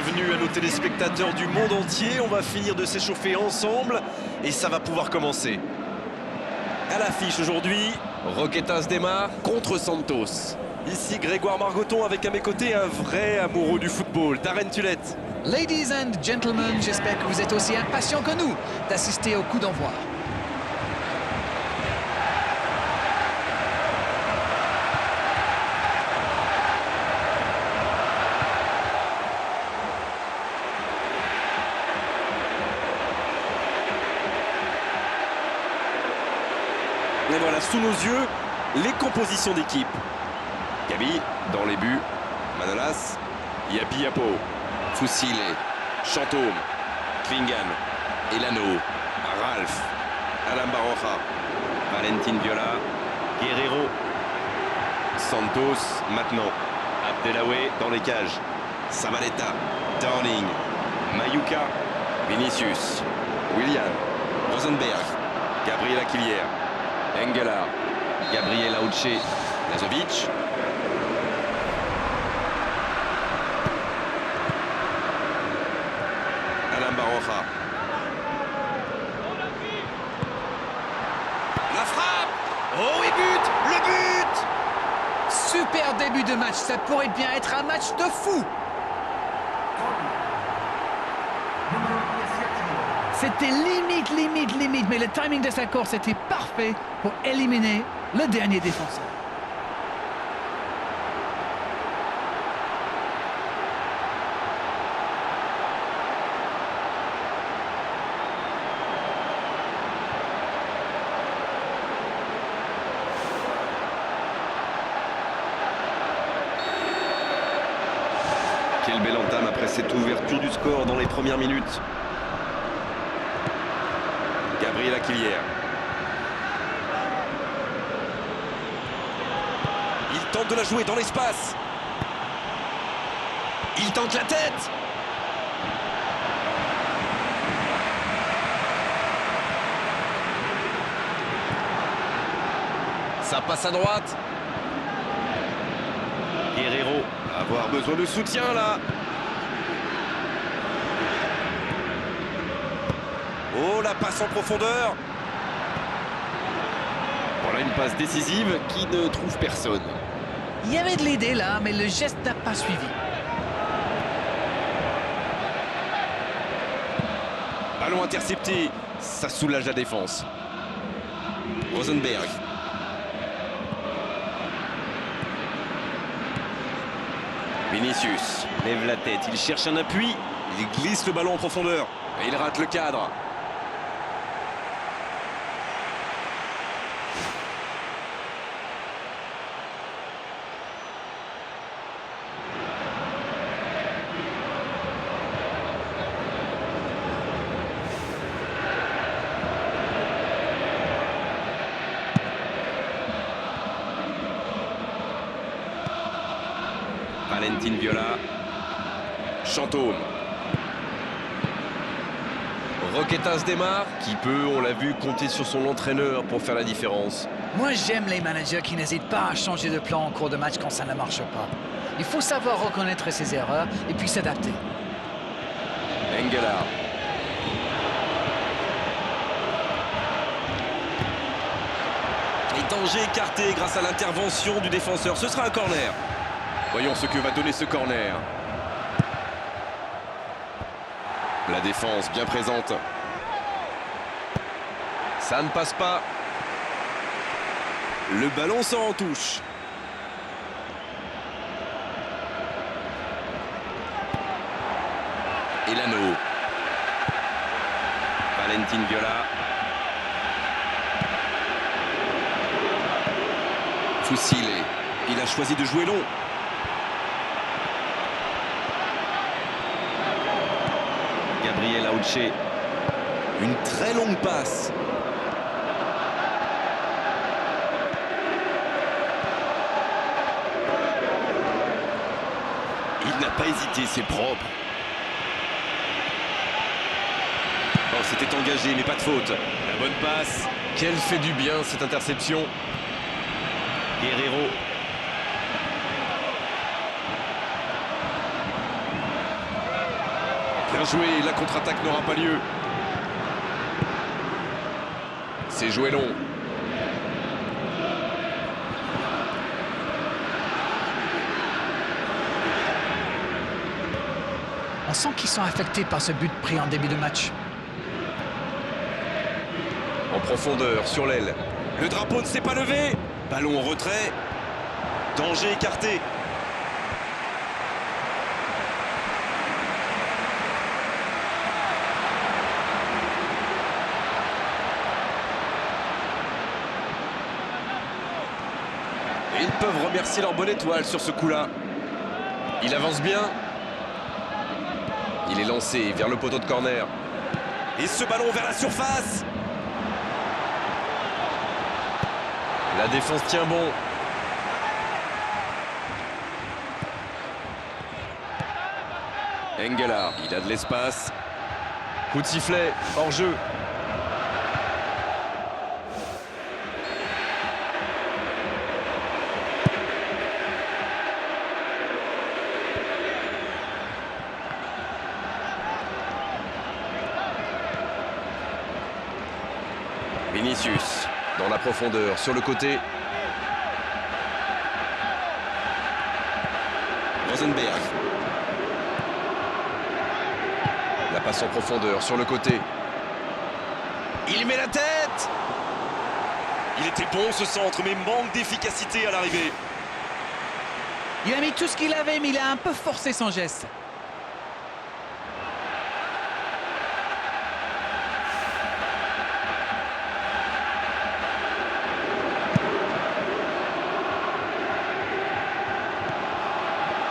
bienvenue à nos téléspectateurs du monde entier. On va finir de s'échauffer ensemble et ça va pouvoir commencer. À l'affiche aujourd'hui, Roquetas démarre contre Santos. Ici Grégoire Margoton avec à mes côtés un vrai amoureux du football, Darren Tulette. Ladies and gentlemen, j'espère que vous êtes aussi impatients que nous d'assister au coup d'envoi. Et voilà, sous nos yeux, les compositions d'équipe. Gabi, dans les buts. Manolas, Yapi Yapo, Foussile, Chantôme, Klingan, Elano, Ralph, Alain Baroja, Valentin Viola, Guerrero, Santos, maintenant. Abdelaoué dans les cages. Sabaleta, Darling, Mayuka, Vinicius, William, Rosenberg, Gabriel Aquilière, Engelhardt, Gabriel Auche, Lazovic. Alain Baroja. La frappe. Oh, et but. Le but. Super début de match, ça pourrait bien être un match de fou. C'était limite, mais le timing de sa course était parfait pour éliminer le dernier défenseur. Quelle belle entame après cette ouverture du score dans les premières minutes. Gabriel Aquilière. Il tente de la jouer dans l'espace. Il tente la tête. Ça passe à droite. Guerrero va avoir besoin de soutien là. Oh, la passe en profondeur. Voilà une passe décisive qui ne trouve personne. Il y avait de l'idée là, mais le geste n'a pas suivi. Ballon intercepté, ça soulage la défense. Rosenberg. Vinicius lève la tête, il cherche un appui. Il glisse le ballon en profondeur et il rate le cadre. Valentin Viola. Chantôme. Roquetas démarre, qui peut, on l'a vu, compter sur son entraîneur pour faire la différence. Moi, j'aime les managers qui n'hésitent pas à changer de plan en cours de match quand ça ne marche pas. Il faut savoir reconnaître ses erreurs et puis s'adapter. Engelhardt. Et danger écarté grâce à l'intervention du défenseur. Ce sera un corner. Voyons ce que va donner ce corner. La défense bien présente. Ça ne passe pas. Le ballon sort en touche. Elano. Valentin Viola. Foussile. Il a choisi de jouer long. Gabriel Auche. Une très longue passe. Il n'a pas hésité, c'est propre. Oh, c'était engagé, mais pas de faute. La bonne passe. Quelle fait du bien cette interception. Guerrero. Bien joué, la contre-attaque n'aura pas lieu. C'est joué long. On sent qu'ils sont affectés par ce but pris en début de match. En profondeur, sur l'aile. Le drapeau ne s'est pas levé. Ballon en retrait. Danger écarté. Et ils peuvent remercier leur bonne étoile sur ce coup-là. Il avance bien. Il est lancé vers le poteau de corner. Et ce ballon vers la surface. La défense tient bon. Engelhardt, il a de l'espace. Coup de sifflet, hors jeu. Vinicius, dans la profondeur, sur le côté. Rosenberg. La passe en profondeur, sur le côté. Il met la tête. Il était bon ce centre, mais manque d'efficacité à l'arrivée. Il a mis tout ce qu'il avait, mais il a un peu forcé son geste.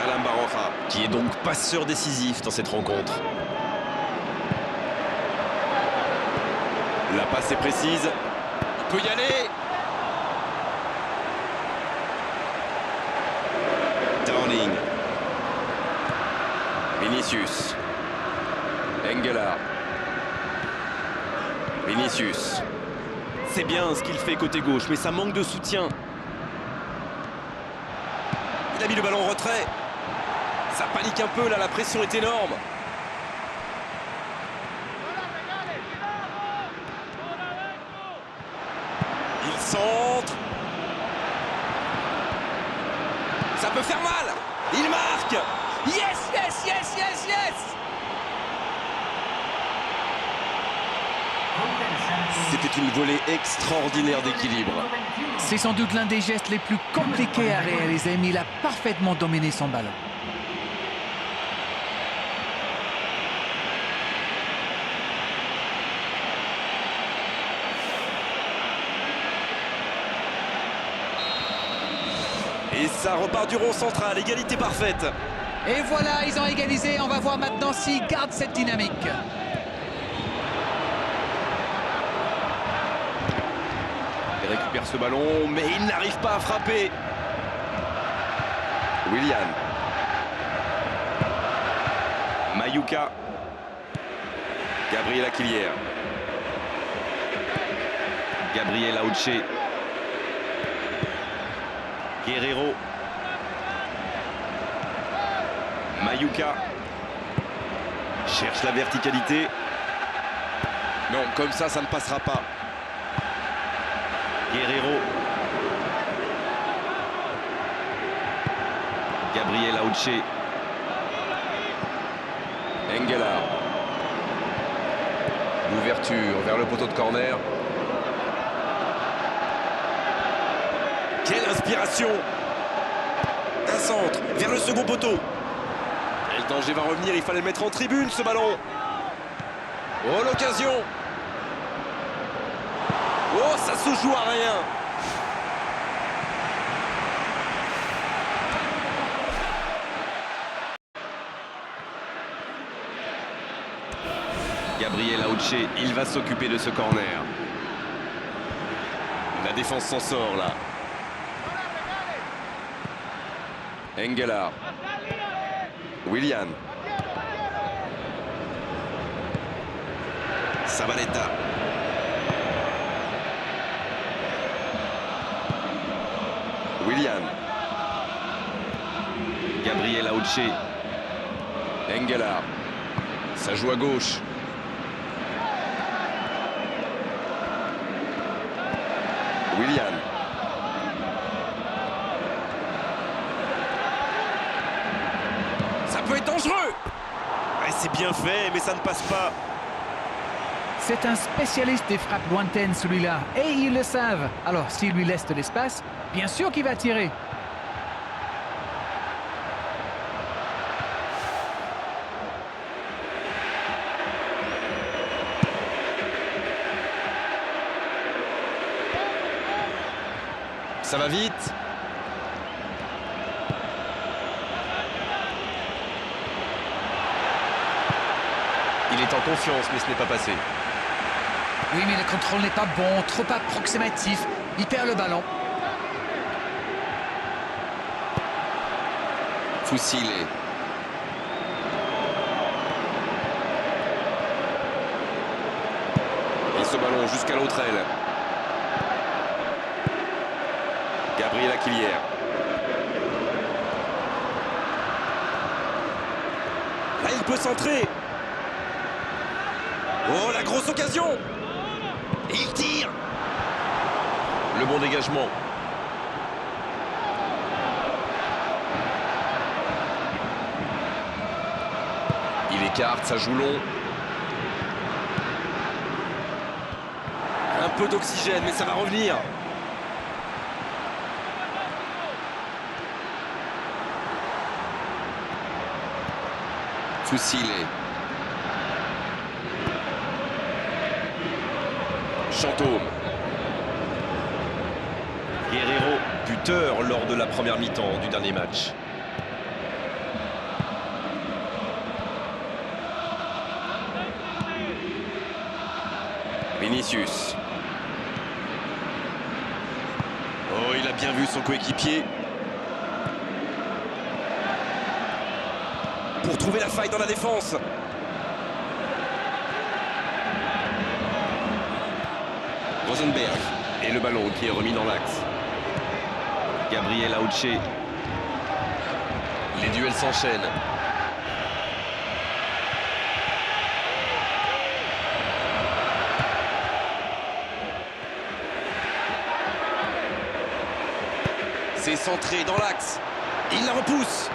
Alain Baroja, qui est donc passeur décisif dans cette rencontre. La passe est précise. Il peut y aller. Darling. Vinicius. Engelhardt. Vinicius. C'est bien ce qu'il fait côté gauche, mais ça manque de soutien. Il a mis le ballon en retrait. Ça panique un peu là, la pression est énorme. Il centre. Ça peut faire mal. Il marque. Yes, yes, yes, yes, yes! C'était une volée extraordinaire d'équilibre. C'est sans doute l'un des gestes les plus compliqués à réaliser, mais il a parfaitement dominé son ballon. Et ça repart du rond central, égalité parfaite. Et voilà, ils ont égalisé. On va voir maintenant s'ils gardent cette dynamique. Il récupère ce ballon, mais il n'arrive pas à frapper. Willian. Mayuka. Gabriel Aquilière. Gabriel Auche. Guerrero. Mayuka. Cherche la verticalité. Non, comme ça ne passera pas. Guerrero. Gabriel Auche. Engelhardt. L'ouverture vers le poteau de corner. Quelle inspiration! Un centre vers le second poteau. Et le danger va revenir, il fallait le mettre en tribune ce ballon. Oh l'occasion! Oh ça se joue à rien! Gabriel Auche, il va s'occuper de ce corner. La défense s'en sort là. Engelhardt. Willian. Zabaleta. Willian. Gabriel Auche. Engelhardt. Ça joue à gauche. Willian. Ça peut être dangereux. Ouais, c'est bien fait, mais ça ne passe pas. C'est un spécialiste des frappes lointaines, celui-là. Et ils le savent. Alors, s'il lui laisse de l'espace, bien sûr qu'il va tirer. Ça va vite. Il est en confiance, mais ce n'est pas passé. Oui, mais le contrôle n'est pas bon, trop approximatif. Il perd le ballon. Foussile. Et ce ballon jusqu'à l'autre aile. Gabriel Aquilière. Là, il peut centrer. Oh, la grosse occasion. Et il tire. Le bon dégagement. Il écarte, ça joue long. Un peu d'oxygène, mais ça va revenir. Foussile. Chantôme. Guerrero, buteur lors de la première mi-temps du dernier match. Vinicius. Oh, il a bien vu son coéquipier. Pour trouver la faille dans la défense. Rosenberg. Et le ballon qui est remis dans l'axe. Gabriel Auche. Les duels s'enchaînent. C'est centré dans l'axe. Il la repousse.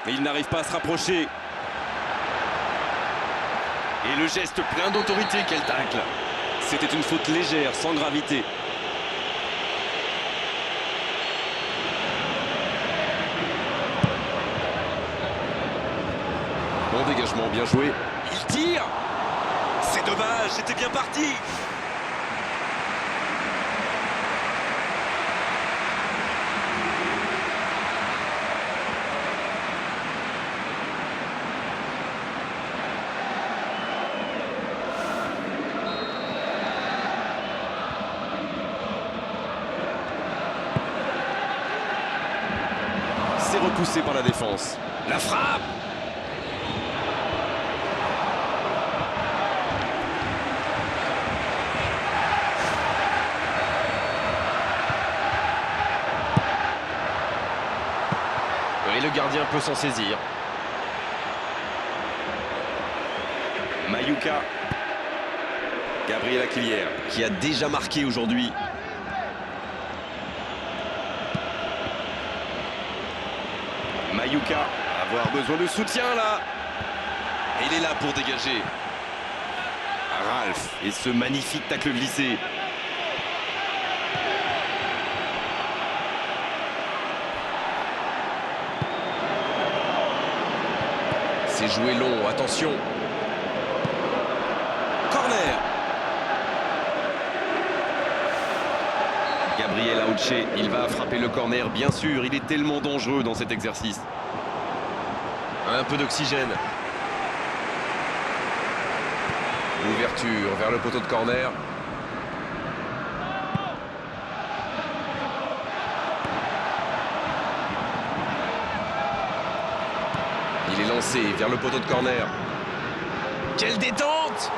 Mais il n'arrive pas à se rapprocher. Et le geste plein d'autorité, quel tacle. C'était une faute légère, sans gravité. Bon dégagement, bien joué. Il tire. C'est dommage, c'était bien parti. C'est repoussé par la défense. La frappe. Et le gardien peut s'en saisir. Mayuka. Gabriel Aquilière, qui a déjà marqué aujourd'hui. Mayuka, avoir besoin de soutien là. Et il est là pour dégager. Ralph, et ce magnifique tacle glissé. C'est joué long, attention. Corner. Gabriel Auche, il va frapper le corner, bien sûr, il est tellement dangereux dans cet exercice. Un peu d'oxygène. L'ouverture vers le poteau de corner. Il est lancé vers le poteau de corner. Quelle détente!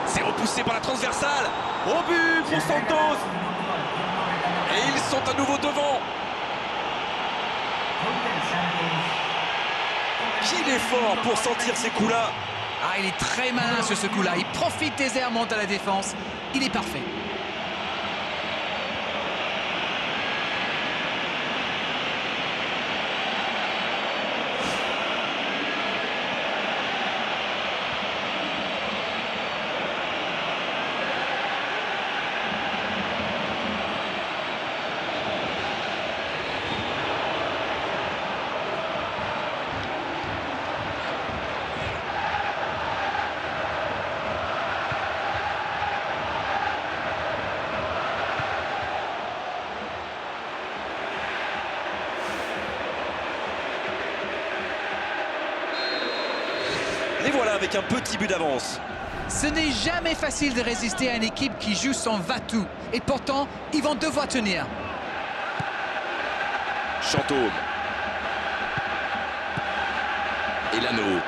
C'est repoussé par la transversale. Au but pour Santos. Et ils sont à nouveau devant. Qu'il est fort pour sentir ces coups-là. Ah, il est très malin sur ce coup-là. Il profite des airs, monte à la défense. Il est parfait. Les voilà avec un petit but d'avance. Ce n'est jamais facile de résister à une équipe qui joue son va-tout. Et pourtant, ils vont devoir tenir. Chantôme. Elano.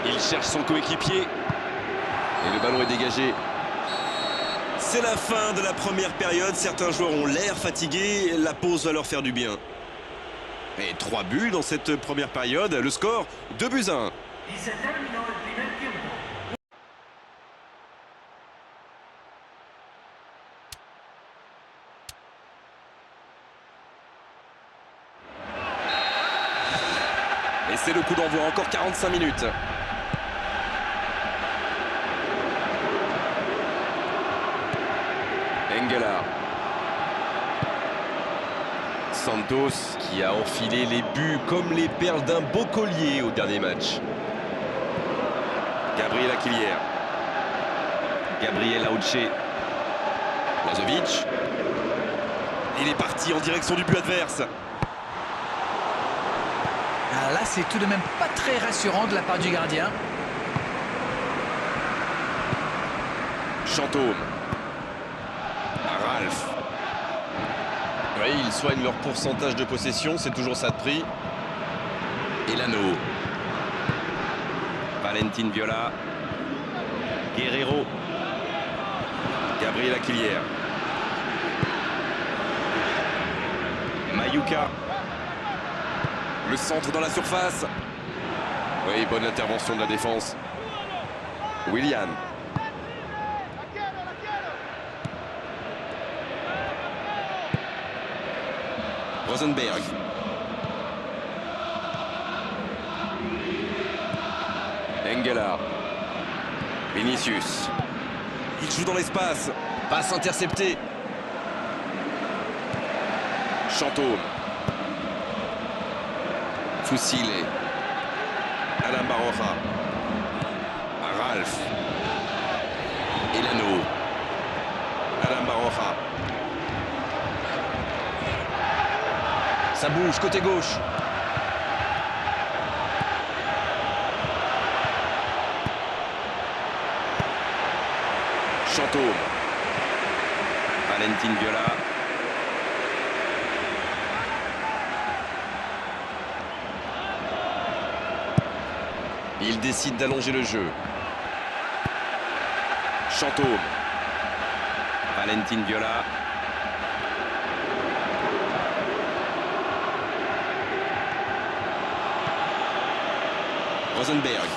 Il cherche son coéquipier. Et le ballon est dégagé. C'est la fin de la première période. Certains joueurs ont l'air fatigués. La pause va leur faire du bien. Et 3 buts dans cette première période. Le score, 2-1. Y se terminó el primer tiempo. Et c'est le coup d'envoi, encore 45 minutes. Engelhardt. Santos qui a enfilé les buts comme les perles d'un beau collier au dernier match. Gabriel Aquilier. Gabriel Auche. Lazovic. Il est parti en direction du but adverse. Ah, là, c'est tout de même pas très rassurant de la part du gardien. Chantôme. Ralph. Oui, ils soignent leur pourcentage de possession, c'est toujours ça de prix. Elano. Valentin Viola. Guerrero. Gabriel Aquilier. Mayuka. Le centre dans la surface. Oui, bonne intervention de la défense. Willian. Rosenberg. Engelhardt. Vinicius. Il joue dans l'espace. Passe interceptée. Chantôme. Fusile. Alain Baroja. Ralph. Elano. Alain Baroja. Ça bouge, côté gauche. Chantôme. Valentin Viola. Il décide d'allonger le jeu. Chantôme. Valentin Viola. Rosenberg.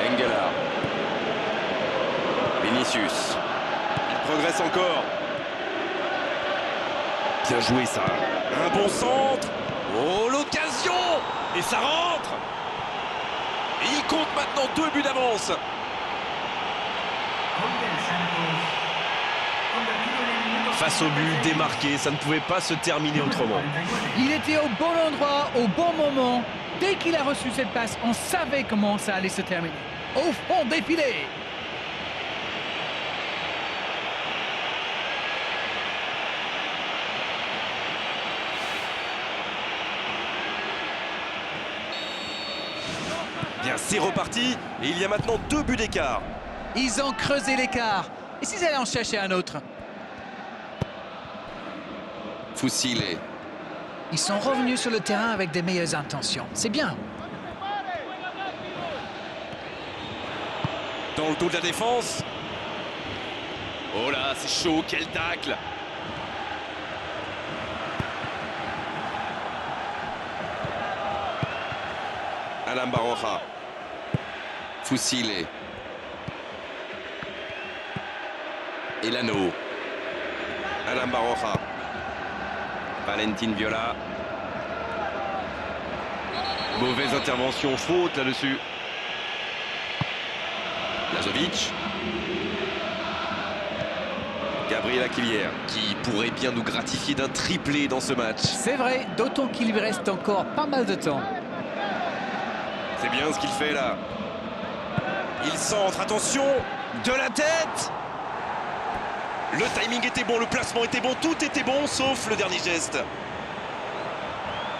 Engelhardt. Vinicius. Il progresse encore. Bien joué ça. Un bon centre. Oh, l'occasion. Et ça rentre. Et il compte maintenant 2 buts d'avance. Face au but, démarqué, ça ne pouvait pas se terminer autrement. Il était au bon endroit, au bon moment. Dès qu'il a reçu cette passe, on savait comment ça allait se terminer. Au fond des filets. Bien, c'est reparti. Et il y a maintenant 2 buts d'écart. Ils ont creusé l'écart. Et s'ils allaient en chercher un autre? Fusile. Ils sont revenus sur le terrain avec des meilleures intentions. C'est bien. Dans le dos de la défense. Oh là, c'est chaud, quel tacle! Alain Baroja. Fusile. Elano. Alain Baroja. Valentin Viola. Mauvaise intervention, faute là-dessus. Lazovic. Gabriel Aquilière, qui pourrait bien nous gratifier d'un triplé dans ce match. C'est vrai, d'autant qu'il lui reste encore pas mal de temps. C'est bien ce qu'il fait là. Il centre, attention, de la tête. Le timing était bon, le placement était bon, tout était bon, sauf le dernier geste.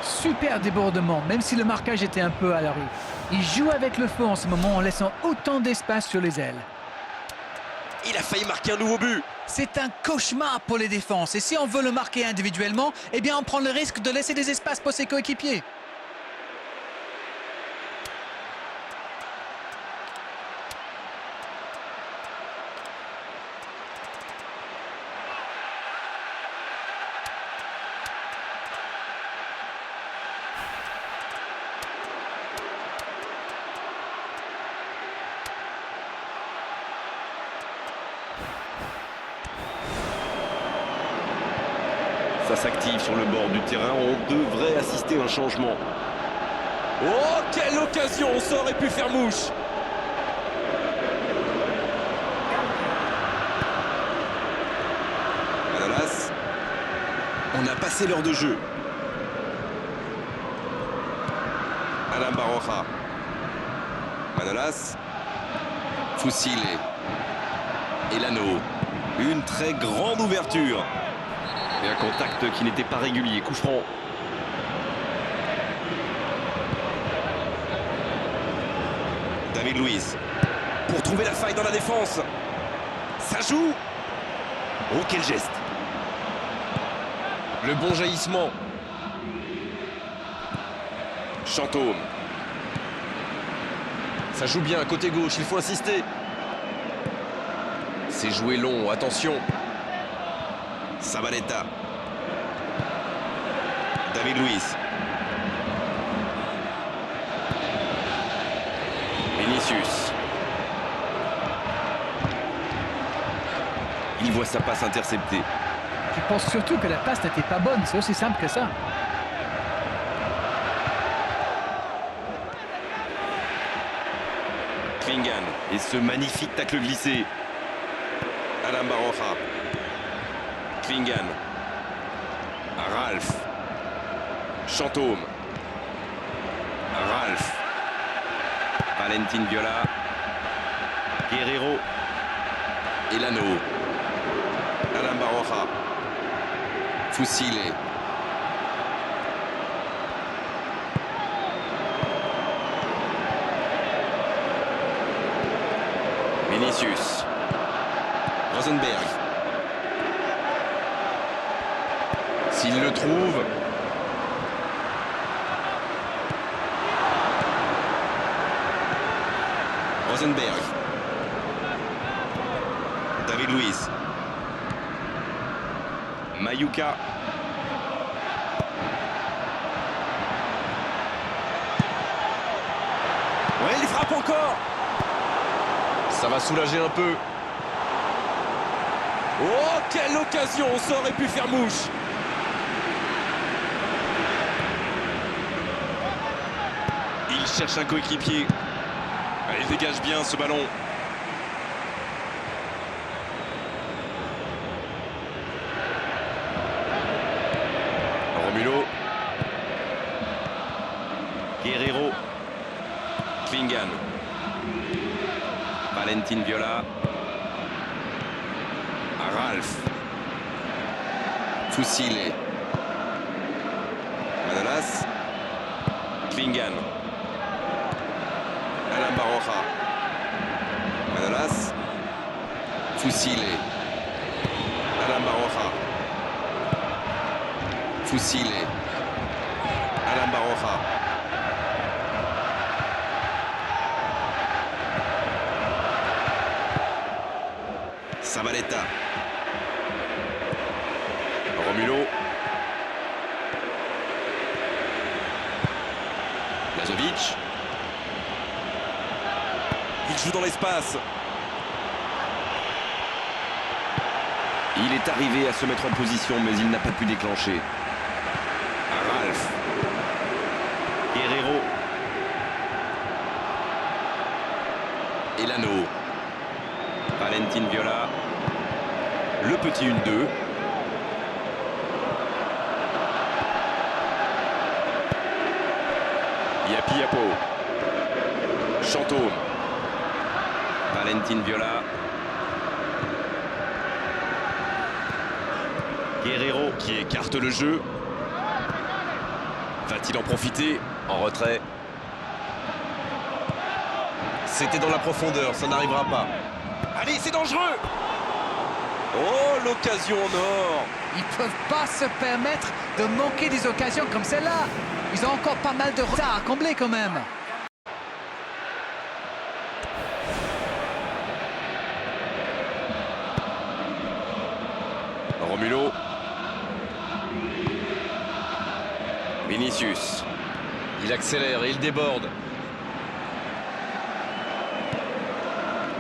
Super débordement, même si le marquage était un peu à la rue. Il joue avec le feu en ce moment en laissant autant d'espace sur les ailes. Il a failli marquer un nouveau but. C'est un cauchemar pour les défenses. Et si on veut le marquer individuellement, eh bien on prend le risque de laisser des espaces pour ses coéquipiers. Ça s'active sur le bord du terrain, on devrait assister à un changement. Oh, quelle occasion, ça aurait pu faire mouche. Manolas. On a passé l'heure de jeu. Alain Baroja. Manolas. Fusile. Elano. Une très grande ouverture. Et un contact qui n'était pas régulier, coup franc. David Luiz. Pour trouver la faille dans la défense. Ça joue. Oh, quel geste. Le bon jaillissement. Chantôme. Ça joue bien, côté gauche, il faut insister. C'est joué long, attention. Zabaleta. David Luiz. Vinicius. Il voit sa passe interceptée. Je pense surtout que la passe n'était pas bonne, c'est aussi simple que ça. Klingan. Et ce magnifique tacle glissé. Alain Baroja. Klingan. Ralph. Chantôme. Ralph. Valentin Viola. Guerrero. Elano. Alain Baroja. Fusile. Vinicius. Rosenberg. S'il le trouve. Rosenberg. David Luiz. Mayuka. Ouais, il frappe encore. Ça va soulager un peu. Oh, quelle occasion, ça aurait pu faire mouche. Il cherche un coéquipier. Il dégage bien ce ballon. Romulo. Guerrero. Klingan. Valentin Viola. Ralph. Fusile. Manolas. Klingan. Alain Baroja. Manolas. Fusile. Alain Baroja. Fusile. Alain Baroja. Zabaleta. Romulo. Lazovic. Il joue dans l'espace. Il est arrivé à se mettre en position, mais il n'a pas pu déclencher. Ralph. Guerrero. Elano. Valentin Viola. Le petit 1-2. Yapi Yapo. Chantôme. Valentin Viola. Guerrero qui écarte le jeu. Va-t-il en profiter? En retrait. C'était dans la profondeur, ça n'arrivera pas. Allez, c'est dangereux! Oh, l'occasion en or! Ils ne peuvent pas se permettre de manquer des occasions comme celle-là. Ils ont encore pas mal de retard à combler quand même. Romulo. Vinicius. Il accélère et il déborde.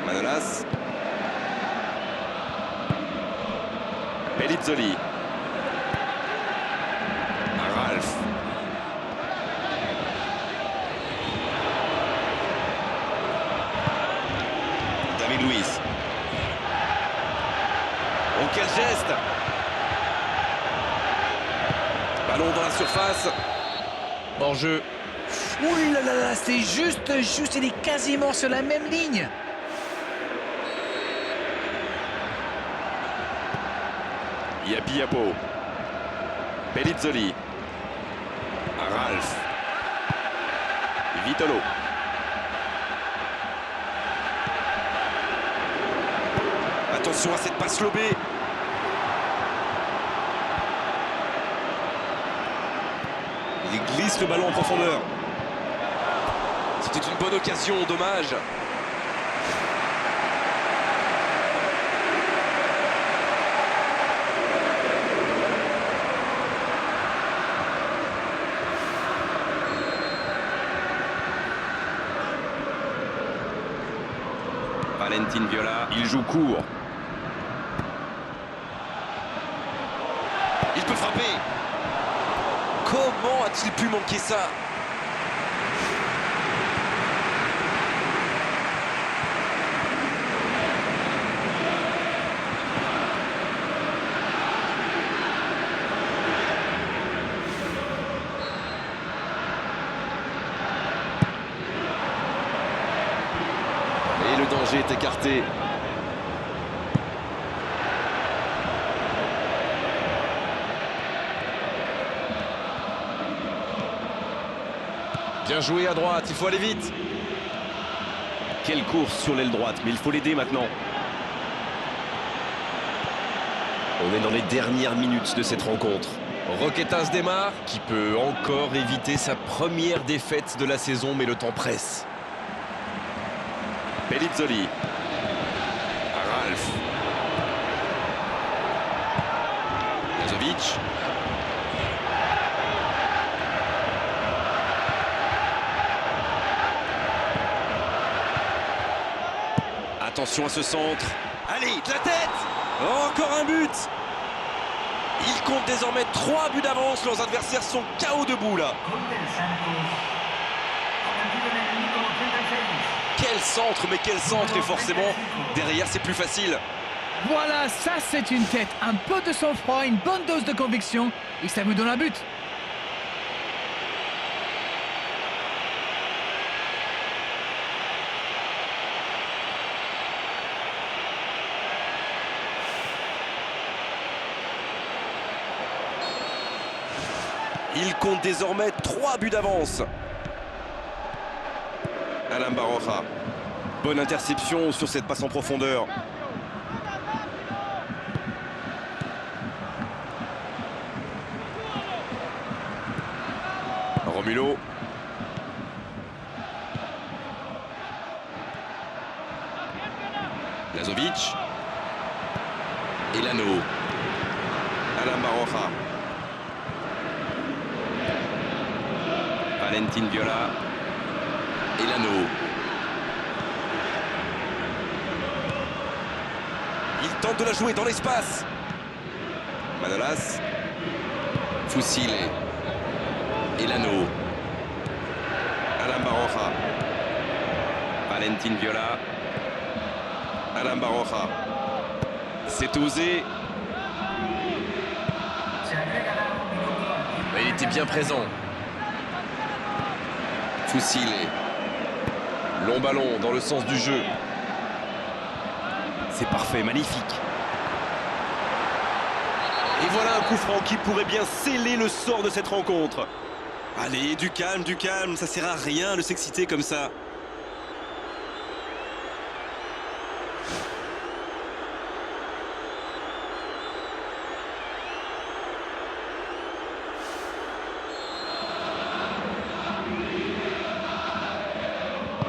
Manolas. Pellizzoli. Ralph. David Luiz. Oh, quel geste! Ballon dans la surface. Hors-jeu. Ouh là là là, c'est juste, il est quasiment sur la même ligne. Yapi Yapo. Pellizzoli. Ralph. Vitolo. Attention à cette passe lobée. Il glisse le ballon en profondeur. C'était une bonne occasion, dommage. Valentin Viola, il joue court. Il peut frapper. Comment a-t-il pu manquer ça? Et le danger est écarté. Bien joué à droite, il faut aller vite. Quelle course sur l'aile droite, mais il faut l'aider maintenant. On est dans les dernières minutes de cette rencontre. Roquetas démarre, qui peut encore éviter sa première défaite de la saison, mais le temps presse. Pellizzoli. Ralph. Lazovic. Attention à ce centre. Allez, de la tête! Oh, encore un but! Il compte désormais 3 buts d'avance. Leurs adversaires sont KO debout là. Quel centre, mais quel centre! Et forcément, derrière, c'est plus facile. Voilà, ça c'est une tête. Un peu de sang-froid, une bonne dose de conviction. Et ça vous donne un but. Il compte désormais 3 buts d'avance. Alain Baroja. Bonne interception sur cette passe en profondeur. Romulo. Lazovic. Elano. Alain Baroja. Valentin Viola. Elano. Il tente de la jouer dans l'espace. Manolas. Fusile. Elano. Alain Baroja. Valentin Viola. Alain Baroja. C'est osé. Mais il était bien présent. Fusile. Long ballon dans le sens du jeu. C'est parfait, magnifique. Et voilà un coup franc qui pourrait bien sceller le sort de cette rencontre. Allez, du calme, ça sert à rien de s'exciter comme ça.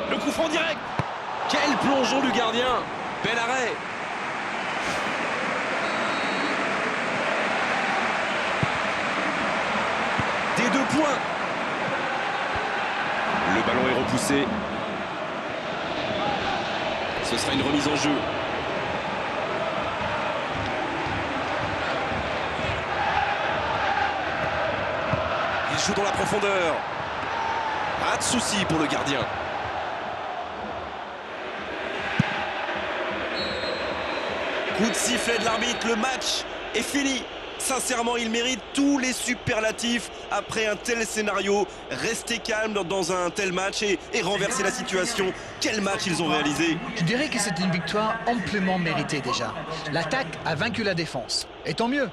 Le coup franc direct. Quel plongeon du gardien. Bel arrêt. Des 2 points. Le ballon est repoussé. Ce sera une remise en jeu. Il joue dans la profondeur. Pas de souci pour le gardien. Coup de sifflet de l'arbitre, le match est fini. Sincèrement, il mérite tous les superlatifs après un tel scénario. Rester calme dans un tel match et renverser la situation. Quel match ils ont réalisé. Je dirais que c'est une victoire amplement méritée déjà. L'attaque a vaincu la défense. Et tant mieux.